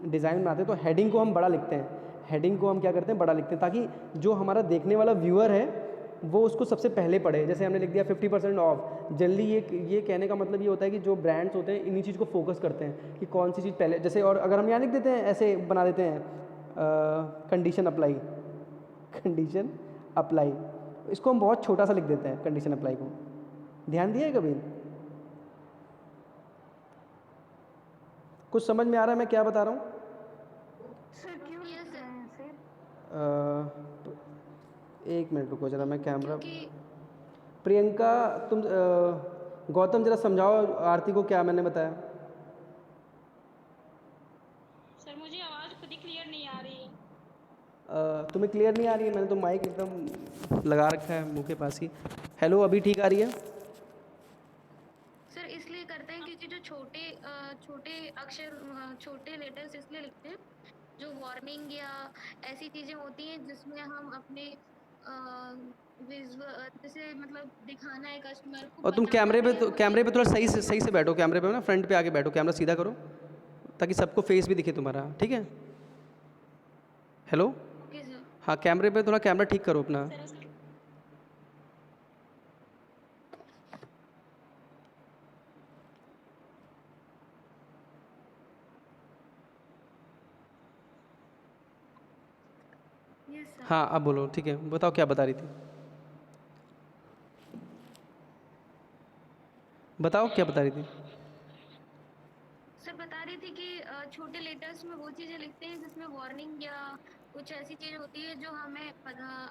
डिज़ाइन बनाते हैं तो हेडिंग को हम बड़ा लिखते हैं। हेडिंग को हम क्या करते हैं, बड़ा लिखते हैं, ताकि जो हमारा देखने वाला व्यूअर है वो उसको सबसे पहले पढ़े। जैसे हमने लिख दिया 50% ऑफ, जल्दी ये कहने का मतलब ये होता है कि जो ब्रांड्स होते हैं इन्हीं चीज़ को फोकस करते हैं कि कौन सी चीज़ पहले, जैसे और अगर हम यहाँ लिख देते हैं, ऐसे बना देते हैं कंडीशन अप्लाई, कंडीशन अप्लाई, इसको हम बहुत छोटा सा लिख देते हैं कंडीशन अप्लाई को। ध्यान दिया है कभी? कुछ समझ में आ रहा है मैं क्या बता रहा हूँ? सर क्यों यस लिख रहे सर, हैं ऐसे? तो एक मिनट रुको जरा, मैं कैमरा, क्योंकि प्रियंका तुम गौतम जरा समझाओ आरती को क्या मैंने बताया। सर मुझे आवाज़ खुद ही क्लियर नहीं आ रही है। तुम्हें क्लियर नहीं आ रही है? मैंने तो माइक एकदम लगा रखा है मुंह के पास ही। हेलो, अभी ठीक आ रही है? सर इसलिए करते हैं क्योंकि जो छोटे अक्षर, छोटे लेटर्स इसलिए लिखते हैं, जो वार्निंग या ऐसी चीजें होती हैं जिसमें हम अपने विजुअल, जैसे मतलब दिखाना है कस्टमर को, और तुम बताना भी है वो कैमरे चीज़। पे थोड़ा सही से बैठो, कैमरे पे ना फ्रंट पे आके बैठो, कैमरा सीधा करो ताकि सबको फेस भी दिखे तुम्हारा। ठीक है, हेलो। Okay sir. हाँ, कैमरे पे थोड़ा कैमरा ठीक करो अपना। सर उस यस सर। हाँ अब बोलो, ठीक है, बताओ क्या बता रही थी, बताओ क्या बता रही थी। सर बता रही थी कि छोटे लेटर्स में वो चीज़ें लिखते हैं जिसमें वार्निंग या कुछ ऐसी चीज़ होती है जो हमें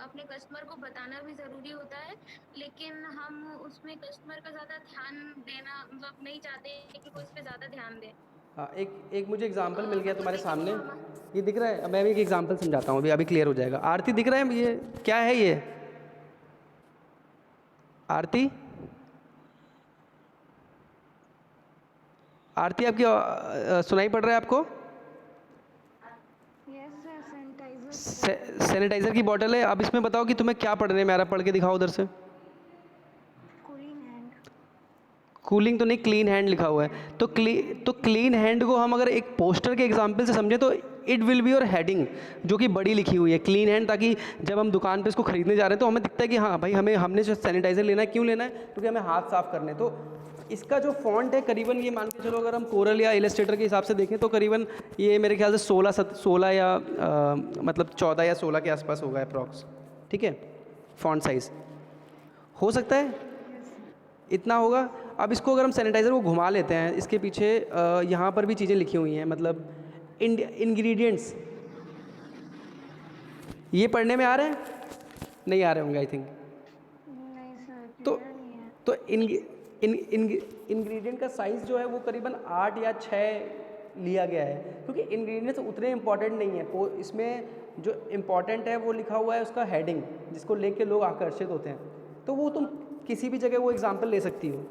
अपने कस्टमर को बताना भी ज़रूरी होता है, लेकिन हम उसमें कस्टमर का ज़्यादा ध्यान देना मतलब नहीं चाहते कि वो इस पे ज़्यादा ध्यान दें। हाँ, एक एक मुझे एग्जांपल मिल गया तो तुम्हारे लेकिन सामने। वो हम ये दिख रहा है, मैं भी एक एग्जांपल समझाता हूँ, अभी अभी क्लियर हो जाएगा। आरती दिख रहा है ये क्या है ये? आरती, आरती आपकी सुनाई पड़ रहा है आपको? यस सर, सैनिटाइजर सैनिटाइजर की बॉटल है। अब इसमें बताओ कि तुम्हें क्या पढ़ने में आ रहा है, पढ़ के दिखाओ उधर से। Cooling hand. कूलिंग तो नहीं, क्लीन हैंड लिखा हुआ है। तो क्लीन हैंड को हम अगर एक पोस्टर के एग्जांपल से समझें तो it will be your heading, जो कि बड़ी लिखी हुई है क्लीन हैंड, ताकि जब हम दुकान पे इसको खरीदने जा रहे हैं तो हमें दिखता है कि हाँ भाई हमने जो सैनिटाइज़र लेना है, क्यों लेना है, क्योंकि हमें हाथ साफ़ करने हैं। तो इसका जो फॉन्ट है करीबन, ये मान के चलो अगर हम कोरल या इलस्ट्रेटर के हिसाब से देखें तो करीबन ये मेरे ख्याल से 16 या मतलब 14 या 16 के आसपास होगा अप्रॉक्स। ठीक है, फॉन्ट साइज़ हो सकता है यस सर। इतना होगा। अब इसको अगर हम सैनिटाइज़र को घुमा लेते हैं, इसके पीछे यहाँ पर भी चीज़ें लिखी हुई हैं, मतलब इंग्रेडिएंट्स। ये पढ़ने में आ रहे हैं? नहीं आ रहे होंगे आई थिंक। नहीं सर, तो क्लियर नहीं है। तो इंग्रेडिएंट का साइज़ जो है वो करीबन 8 या 6 लिया गया है, क्योंकि इंग्रेडिएंट्स उतने इंपॉर्टेंट नहीं है। वो इसमें जो इम्पॉर्टेंट है वो लिखा हुआ है उसका हेडिंग, जिसको लेके लोग आकर्षित होते हैं। तो वो तुम किसी भी जगह वो एग्जाम्पल ले सकती हो।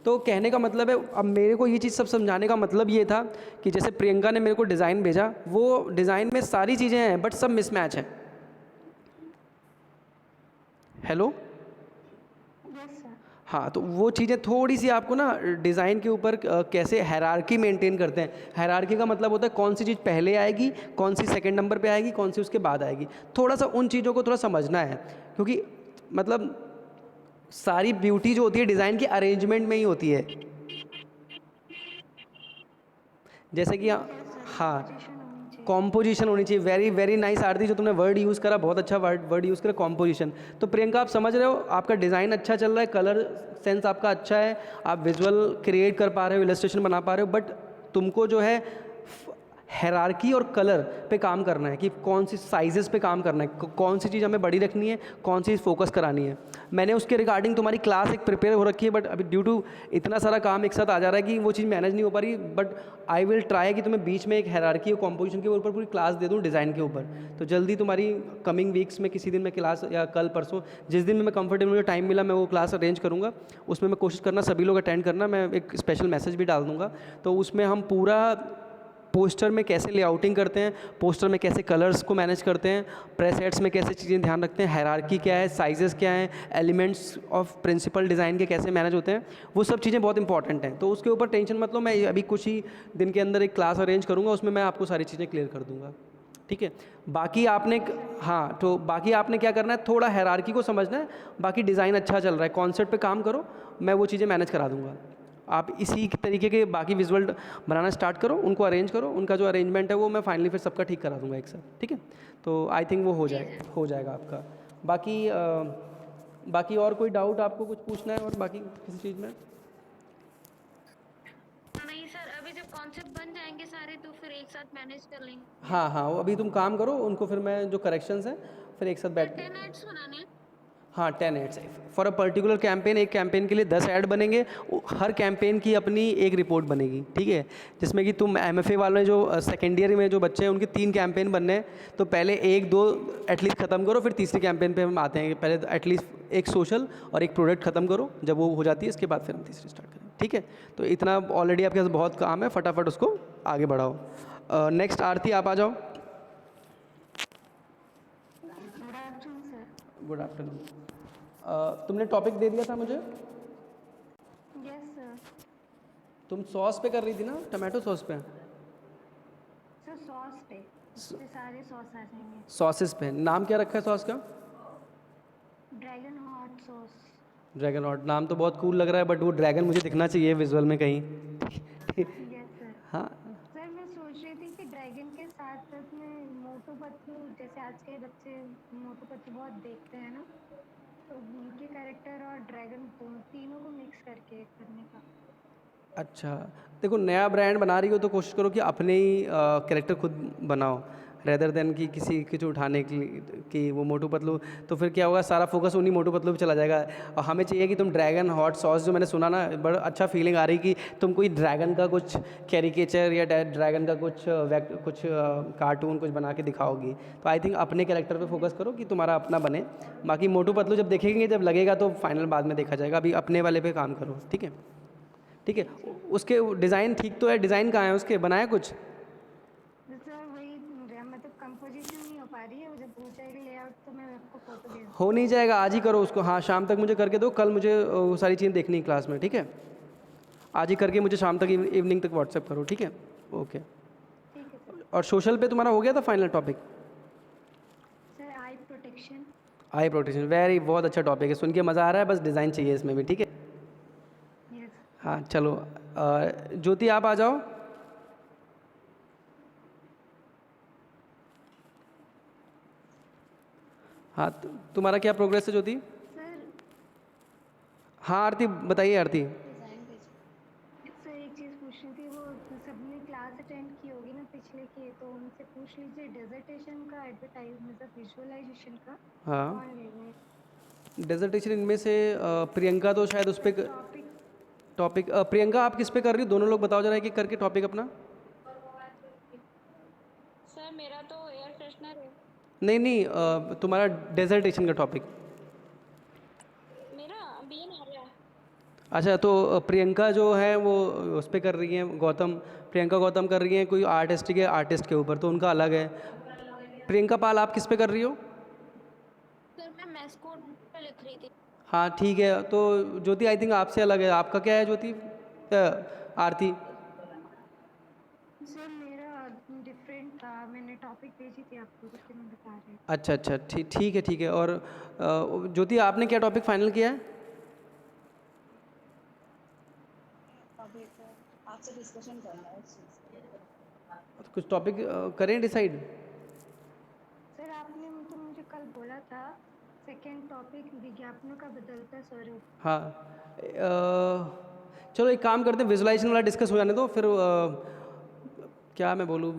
तो कहने का मतलब है, अब मेरे को ये चीज़ सब समझाने का मतलब ये था कि जैसे प्रियंका ने मेरे को डिज़ाइन भेजा, वो डिज़ाइन में सारी चीज़ें हैं बट सब मिसमैच हैं। Hello, yes sir. हाँ, तो वो चीज़ें थोड़ी सी आपको ना डिज़ाइन के ऊपर कैसे हायरार्की मेंटेन करते हैं। हायरार्की का मतलब होता है कौन सी चीज़ पहले आएगी, कौन सी सेकंड नंबर पे आएगी, कौन सी उसके बाद आएगी। थोड़ा सा उन चीज़ों को थोड़ा समझना है, क्योंकि मतलब सारी ब्यूटी जो होती है डिज़ाइन की अरेंजमेंट में ही होती है। जैसे कि यस सर, हाँ, कंपोजिशन होनी चाहिए। कॉम्पोजिशन होनी चाहिए। वेरी वेरी नाइस आरती, जो तुमने वर्ड यूज़ करा, बहुत अच्छा वर्ड यूज़ करा, कॉम्पोजिशन। तो प्रियंका आप समझ रहे हो, आपका डिज़ाइन अच्छा चल रहा है, कलर सेंस आपका अच्छा है, आप विजुअल क्रिएट कर पा रहे हो, इलस्ट्रेशन बना पा रहे हो, बट तुमको जो है हायरार्की और कलर पे काम करना है कि कौन सी साइजेस पे काम करना है, कौन सी चीज़ हमें बड़ी रखनी है, कौन सी फोकस करानी है। मैंने उसके रिगार्डिंग तुम्हारी क्लास एक प्रिपेयर हो रखी है, बट अभी ड्यू टू इतना सारा काम एक साथ आ जा रहा है कि वो चीज़ मैनेज नहीं हो पा रही। बट आई विल ट्राई कि तुम्हें बीच में एक हायरार्की और कॉम्पोजिशन के ऊपर पूरी क्लास दे दूँ डिज़ाइन के ऊपर। तो जल्दी तुम्हारी कमिंग वीक्स में किसी दिन मैं क्लास, या कल परसों जिस दिन मैं कंफर्टेबल, मुझे टाइम मिला, मैं वो क्लास अरेंज करूँगा। उसमें मैं कोशिश करना सभी लोग अटेंड करना, मैं एक स्पेशल मैसेज भी डाल दूँगा। तो उसमें हम पूरा पोस्टर में कैसे लेआउटिंग करते हैं, पोस्टर में कैसे कलर्स को मैनेज करते हैं, प्रेस हेड्स में कैसे चीज़ें ध्यान रखते हैं, हायरार्की क्या है, साइजेस क्या हैं, एलिमेंट्स ऑफ प्रिंसिपल डिज़ाइन के कैसे मैनेज होते हैं, वो सब चीज़ें बहुत इंपॉर्टेंट हैं। तो उसके ऊपर टेंशन मत लो, मैं अभी कुछ ही दिन के अंदर एक क्लास अरेंज करूँगा, उसमें मैं आपको सारी चीज़ें क्लियर कर दूँगा। ठीक है, बाकी आपने हाँ, तो बाकी आपने क्या करना है, थोड़ा हायरार्की को समझना है। बाकी डिज़ाइन अच्छा चल रहा है, कॉन्सेप्ट पे काम करो, मैं वो चीज़ें मैनेज करा दूँगा। आप इसी तरीके के बाकी विजुअल बनाना स्टार्ट करो, उनको अरेंज करो, उनका जो अरेंजमेंट है वो मैं फाइनली फिर सबका ठीक करा दूंगा एक साथ। ठीक है, तो आई थिंक वो हो जाएगा आपका। बाकी बाकी और कोई डाउट आपको कुछ पूछना है और बाकी किसी चीज़ में? नहीं सर, अभी जब कॉन्सेप्ट बन जाएंगे सारे तो फिर एक साथ मैनेज कर लेंगे। हाँ हाँ, वो अभी तुम काम करो, उनको फिर मैं जो करेक्शंस हैं फिर एक साथ सर बैठ 10 एड्स बनाने हैं। हाँ, 10 ads for a particular campaign. एक कैंपेन के लिए 10 ऐड बनेंगे, हर कैंपेन की अपनी एक रिपोर्ट बनेगी। ठीक है, जिसमें कि तुम एमएफए वाले जो सेकेंड ईयर में जो बच्चे हैं उनके 3 कैंपेन बनने हैं, तो पहले 1-2 एटलीस्ट ख़त्म करो, फिर तीसरे कैंपेन पे हम आते हैं। पहले एटलीस्ट एक सोशल और एक प्रोडक्ट ख़त्म करो, जब वो हो जाती है इसके बाद फिर हम तीसरी स्टार्ट करें। ठीक है, तो इतना ऑलरेडी आपके पास बहुत काम है, फटाफट उसको आगे बढ़ाओ। नेक्स्ट आरती, आप आ जाओ। Good afternoon sir. Good afternoon. तुमने टॉपिक दे दिया था मुझे, यस सर। तुम सॉस पे कर रही थी ना, टमाटो सॉस पे? सर सॉस पे, इसमें सारे सॉस आ जाएंगे। सॉसेस पे नाम क्या रखा है सॉस का? Dragon hot sauce. Dragon hot, नाम तो बहुत कूल लग रहा है, बट वो ड्रैगन मुझे दिखना चाहिए विजुअल में कहीं। Yes sir. हाँ सर मैं सोच रही थी कि ड्रैगन के साथ साथ में मोटू पतलू, जैसे आज के बच्चे मोटू पतलू बहुत देखते हैं ना, तो उनके कैरेक्टर और ड्रैगन तीनों को मिक्स करके करने का। अच्छा, देखो नया ब्रांड बना रही हो तो कोशिश करो कि अपने ही कैरेक्टर खुद बनाओ, रेदर देन कि किसी कुछ उठाने के लिए कि वो मोटू पतलू। तो फिर क्या होगा, सारा फोकस उन्हीं मोटू पतलू पे चला जाएगा। और हमें चाहिए कि तुम ड्रैगन हॉट सॉस, जो मैंने सुना ना, बड़ा अच्छा फीलिंग आ रही कि तुम कोई ड्रैगन का कुछ कैरिकेचर या ड्रैगन का कुछ कार्टून कुछ बना के दिखाओगी। तो आई थिंक अपने कैरेक्टर पे फोकस करो कि तुम्हारा अपना बने। बाकी मोटू पतलू जब देखेंगे, जब लगेगा तो फाइनल बाद में देखा जाएगा, अभी अपने वाले पे काम करो, ठीक है? ठीक है। उसके डिज़ाइन ठीक तो है, डिज़ाइन कहाँ है उसके, बनाया कुछ? सर वही मतलब कंपोजिशन नहीं हो पा रही है, वो जब हो जाएगी लेआउट तो मैं आपको फोटो भेज हो नहीं जाएगा, आज ही करो उसको। हाँ, शाम तक मुझे करके दो, कल मुझे वो सारी चीज़ें देखनी है क्लास में, ठीक है? आज ही करके मुझे शाम तक इवनिंग तक व्हाट्सएप करो, ठीक है? ओके। ठीक है सर। और सोशल पे तुम्हारा हो गया था final topic? Sir I protection. I protection, very बहुत अच्छा टॉपिक है, सुन के मज़ा आ रहा है, बस डिज़ाइन चाहिए इसमें भी, ठीक है? यस। हाँ चलो, ज्योति आप आ जाओ। हाँ, तुम्हारा क्या प्रोग्रेस है ज्योति? सर हाँ आरती बताइए। आरती, सर एक चीज़ पूछनी थी, वो सबने क्लास अटेंड की होगी ना पिछले की, तो उनसे पूछ लीजिए डेजर्टेशन का एडवर्टाइज मतलब विजुअलाइजेशन का हाँ कौन लेंगे। डेजर्टेशन इनमें से प्रियंका तो शायद उस पर टॉपिक टॉपिक। प्रियंका आप किस पे कर रही हो, दोनों लोग बताओ जरा एक एक करके टॉपिक अपना। सर मेरा तो एयर फ्रेशनर है। नहीं नहीं, तुम्हारा डेजर्टेशन का टॉपिक। मेरा बीएन आ रहा है। अच्छा, तो प्रियंका जो है वो उस पे कर रही है, गौतम, प्रियंका गौतम कर रही हैं कोई आर्टिस्ट के ऊपर, तो उनका अलग है। प्रियंका पाल आप किस पे कर रही हो? सर मैं मैस्कोट पे लिख रही थी। हाँ ठीक है, तो ज्योति आई थिंक आपसे अलग है, आपका क्या है ज्योति? आरती? सर मेरा डिफरेंट था, मैंने टॉपिक भेजी थी आपको जिससे मैं बता रही हूँ। अच्छा अच्छा, ठीक है ठीक है। और ज्योति आपने क्या टॉपिक फाइनल किया है? अभी तो आपसे डिस्कशन करना है इस चीज़ पे। कुछ टॉपिक करें डिसाइड। सर आपने तो मुझे कल बोला था सेकंड टॉपिक विज्ञापनों का बदलता स्वरूप। हाँ, चलो एक काम करते हैं, विजुलाइजेशन वाला डिस्कस हो जाने दो, फिर क्या मैं बोलूँ,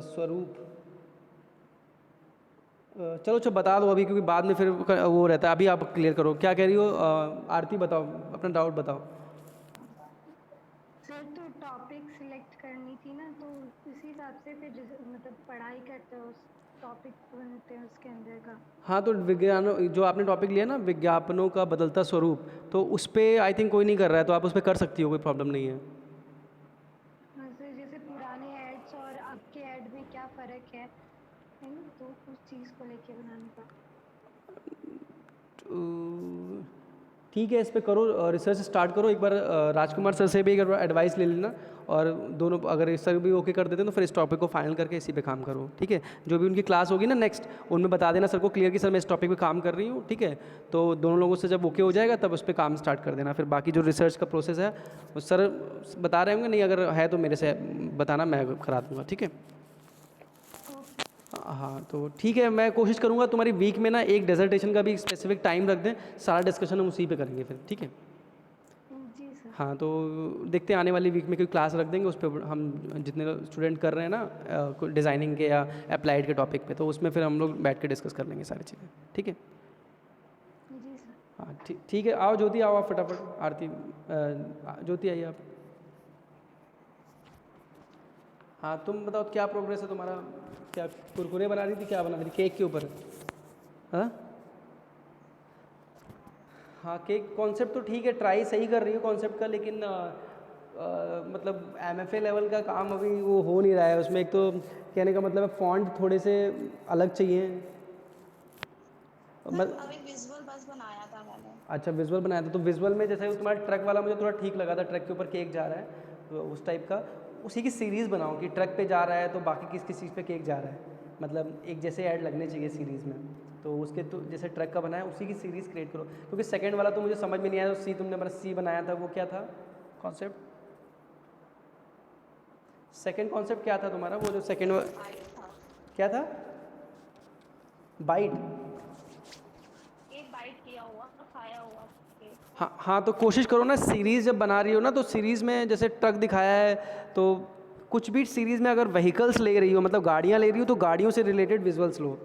स्वरूप। चलो चलो बता दो अभी, क्योंकि बाद में फिर वो रहता है। अभी आप क्लियर करो, क्या कह रही हो? आरती बताओ, अपना डाउट बताओ। सर तो टॉपिक सिलेक्ट करनी थी ना, तो उसी हिसाब से फिर मतलब पढ़ाई करते हो उस टॉपिक बनते हैं उसके अंदर का। हाँ, तो विज्ञान जो आपने टॉपिक लिया ना, विज्ञापनों का बदलता स्वरूप, तो उस पर आई थिंक कोई नहीं कर रहा है, तो आप उस पर कर सकती हो, कोई प्रॉब्लम नहीं है। हाँ सर, जैसे पुराने एड्स और अब के ऐड में क्या फ़र्क है ना, तो उस चीज़ को लेके बनाने का। तो ठीक है, इस पे करो, रिसर्च स्टार्ट करो एक बार। राजकुमार सर से भी एक बार एडवाइस ले लेना, और दोनों अगर सर भी ओके कर देते हैं तो फिर इस टॉपिक को फाइनल करके इसी पे काम करो, ठीक है? जो भी उनकी क्लास होगी ना नेक्स्ट, उनमें बता देना सर को क्लियर कि सर मैं इस टॉपिक पे काम कर रही हूँ, ठीक है? तो दोनों लोगों से जब ओके हो जाएगा तब उस पर काम स्टार्ट कर देना। फिर बाकी जो रिसर्च का प्रोसेस है वो सर बता रहे होंगे, नहीं अगर है तो मेरे से बताना, मैं करा दूँगा, ठीक है? हाँ तो ठीक है, मैं कोशिश करूँगा तुम्हारी वीक में ना एक डेजर्टेशन का भी स्पेसिफिक टाइम रख दें, सारा डिस्कशन हम उसी पे करेंगे फिर, ठीक है? जी सर। हाँ तो देखते हैं आने वाली वीक में कोई क्लास रख देंगे, उस पर हम जितने स्टूडेंट कर रहे हैं ना डिज़ाइनिंग के या अप्लाइड के टॉपिक पे, तो उसमें फिर हम लोग बैठ के डिस्कस कर लेंगे सारी चीज़ें, ठीक है? जी सर। हाँ ठीक है, आओ ज्योति, आओ आप फटाफट। आरती, ज्योति आइए आप। हाँ तुम बताओ क्या प्रोग्रेस है तुम्हारा? क्या कुरकुरे बना रही थी, क्या बना रही थी केक के ऊपर? हाँ हाँ, केक कॉन्सेप्ट तो ठीक है, ट्राई सही कर रही हो कॉन्सेप्ट का, लेकिन मतलब MFA लेवल का काम अभी वो हो नहीं रहा है उसमें। एक तो कहने का मतलब है फॉन्ट थोड़े से अलग चाहिए। अभी विजुअल बस बनाया था मैंने। अच्छा विजुअल बनाया था, तो विजुअल में जैसे तुम्हारा ट्रक वाला मुझे थोड़ा ठीक लगा था, ट्रक के ऊपर केक जा रहा है, तो उस टाइप का उसी की सीरीज़ बनाओ कि ट्रक पे जा रहा है तो बाकी किस किस चीज़ पे केक जा रहा है, मतलब एक जैसे ऐड लगने चाहिए सीरीज़ में। तो उसके तो जैसे ट्रक का बनाया उसी की सीरीज़ क्रिएट करो, क्योंकि सेकंड वाला तो मुझे समझ में नहीं आया, सी तुमने मेरा सी बनाया था, वो क्या था कॉन्सेप्ट? सेकंड कॉन्सेप्ट क्या था तुम्हारा, वो जो सेकंड बाइट था, क्या था? बाइट? एक बाइट किया हुआ खाया हुआ के हाँ हाँ, तो कोशिश करो ना, सीरीज़ जब बना रही हो ना तो सीरीज़ में जैसे ट्रक दिखाया है, तो कुछ भी सीरीज़ में अगर व्हीकल्स ले रही हो, मतलब गाड़ियाँ ले रही हो, तो गाड़ियों से रिलेटेड विजुअल्स लो,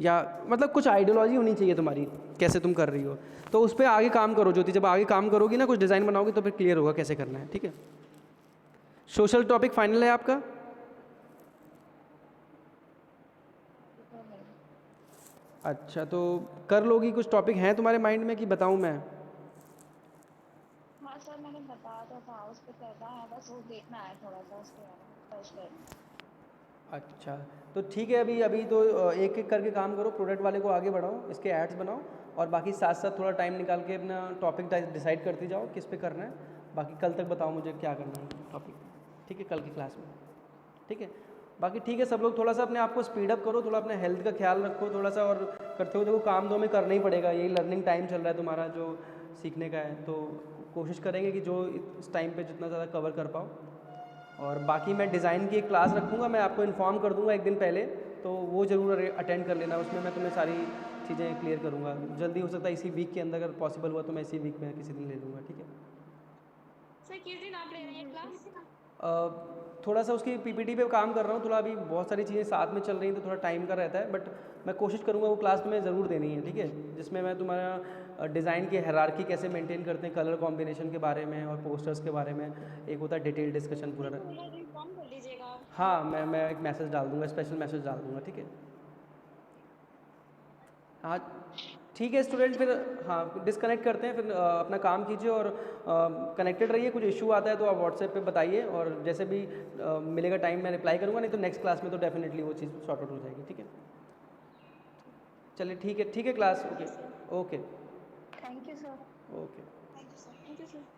या मतलब कुछ आइडियोलॉजी होनी चाहिए तुम्हारी कैसे तुम कर रही हो। तो उस पर आगे काम करो ज्योति, जब आगे काम करोगी ना, कुछ डिज़ाइन बनाओगी तो फिर क्लियर होगा कैसे करना है, ठीक है। सोशल टॉपिक फाइनल है आपका? तो नहीं। अच्छा, तो कर लोगी? कुछ टॉपिक हैं तुम्हारे माइंड में कि बताऊँ मैं? हाँ सर मैंने बताया तो था उस पर करना है, बस वो देखना है थोड़ा सा उसके बारे में सर्च करना है। अच्छा, तो ठीक है, अभी अभी तो एक एक करके काम करो, प्रोडक्ट वाले को आगे बढ़ाओ, इसके एड्स बनाओ, और बाकी साथ साथ थोड़ा टाइम निकाल के अपना टॉपिक डिसाइड करती जाओ किस पे करना है। बाकी कल तक बताओ मुझे क्या करना है टॉपिक, ठीक है, कल की क्लास में, ठीक है। बाकी ठीक है, सब लोग थोड़ा सा अपने आप को स्पीड अप करो, थोड़ा अपने हेल्थ का ख्याल रखो थोड़ा सा, और करते हो देखो काम दो में करना ही पड़ेगा, यही लर्निंग टाइम चल रहा है तुम्हारा जो सीखने का है, तो कोशिश करेंगे कि जो इस टाइम पे जितना ज़्यादा कवर कर पाओ। और बाकी मैं डिज़ाइन की एक क्लास रखूँगा, मैं आपको इन्फॉर्म कर दूँगा एक दिन पहले, तो वो ज़रूर अटेंड कर लेना, उसमें मैं तुम्हें सारी चीज़ें क्लियर करूँगा। जल्दी हो सकता है इसी वीक के अंदर, अगर पॉसिबल हुआ तो मैं इसी वीक में किसी दिन ले लूँगा, ठीक है। सर किस दिन आप ले रहे हैं क्लास? थोड़ा सा उसकी पीपीटी पे काम कर रहा हूँ, थोड़ा अभी बहुत सारी चीज़ें साथ में चल रही हैं तो थोड़ा टाइम का रहता है, बट मैं कोशिश करूँगा वो क्लास तुम्हें ज़रूर देनी है, ठीक है, जिसमें मैं तुम्हारा डिज़ाइन की हायरार्की कैसे मेंटेन करते हैं, कलर कॉम्बिनेशन के बारे में और पोस्टर्स के बारे में एक होता है डिटेल डिस्कशन पूरा। मुझे इन्फॉर्म कर दीजिएगा आप। हाँ, मैं एक मैसेज डाल दूँगा, स्पेशल मैसेज डाल दूँगा, ठीक है। हाँ ठीक है स्टूडेंट, फिर हाँ डिस्कनेक्ट करते हैं, फिर अपना काम कीजिए और कनेक्टेड रहिए। कुछ इशू आता है तो आप व्हाट्सएप पे बताइए, और जैसे भी मिलेगा टाइम मैं रिप्लाई करूँगा, नहीं तो नेक्स्ट क्लास में तो डेफिनेटली वो चीज़ सॉर्ट आउट हो जाएगी, ठीक है। चलिए ठीक है class, okay okay thank you sir. Okay. Thank you sir.